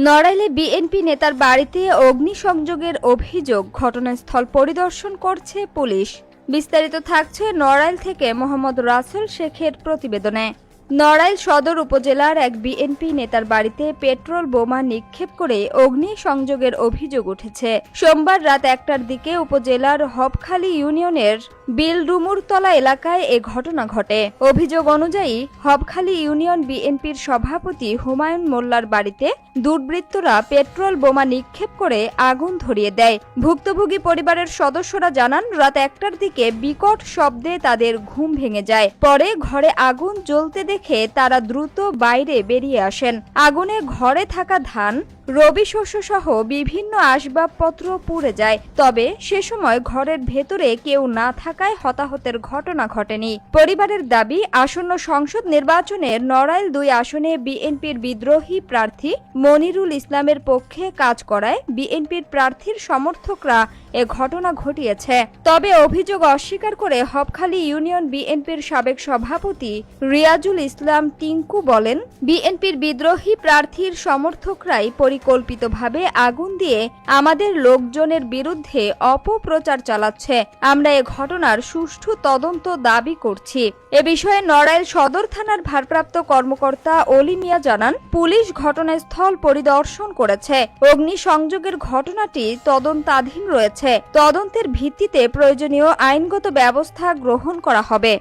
নড়াইলে BNP নেতার বাড়িতে অগ্নিসংযোগের অভিযোগ, ঘটনাস্থল পরিদর্শন করছে পুলিশ। বিস্তারিত থাকছে নড়াইল থেকে মোহাম্মদ রাসেল শেখের প্রতিবেদনে। নড়াইল সদর উপজেলার এক বিএনপি নেতার বাড়িতে পেট্রোল বোমা নিক্ষেপ করে অগ্নিসংযোগের অভিযোগ উঠেছে। সোমবার রাত 1টার দিকে উপজেলার হবখালী ইউনিয়নের বিলডুমুরতলা এলাকায় এ ঘটনা ঘটে। অভিযোগ অনুযায়ী হবখালী ইউনিয়ন বিএনপির সভাপতি হুমায়ুন মোল্লার বাড়িতে দুর্বৃত্তরা পেট্রোল বোমা নিক্ষেপ করে আগুন ধরিয়ে দেয়। ভুক্তভোগী পরিবারের সদস্যরা জানান, রাত 1টার দিকে বিকট শব্দে তাদের ঘুম ভেঙে যায়। পরে ঘরে আগুন জ্বলতে দেখে তারা দ্রুত বাইরে বেরিয়ে আসেন। আগুনে ঘরে থাকা ধান, রবি শস্য সহ বিভিন্ন আসবাবপত্র পুড়ে যায়। তবে সে সময় ঘরের ভেতরে কেউ না থাকায় হতাহতের ঘটনা ঘটেনি। পরিবারের দাবি, আসন্ন সংসদ নির্বাচনে নড়াইল 2 আসনে বিএনপির বিদ্রোহী প্রার্থী মনিরুল ইসলামের পক্ষে কাজ করায় বিএনপির প্রার্থীর সমর্থকরা এ ঘটনা ঘটিয়েছে। তবে অভিযোগ অস্বীকার করে হবখালী ইউনিয়ন বিএনপির সাবেক সভাপতি রিয়াজুল ইসলাম টিঙ্কু বলেন, বিএনপির বিদ্রোহী প্রার্থীর সমর্থকরাই পরিকল্পিতভাবে আগুন দিয়ে আমাদের লোকজনের বিরুদ্ধে অপপ্রচার চালাচ্ছে। আমরা এ ঘটনার সুষ্ঠু তদন্ত দাবি করছি। এ বিষয়ে নড়াইল সদর থানার ভারপ্রাপ্ত কর্মকর্তা অলি মিয়া জানান, পুলিশ ঘটনাস্থল পরিদর্শন করেছে। অগ্নিসংযোগের ঘটনাটি তদন্তাধীন রয়েছে। তদন্তের ভিত্তিতে প্রয়োজনীয় আইনগত ব্যবস্থা গ্রহণ করা হবে।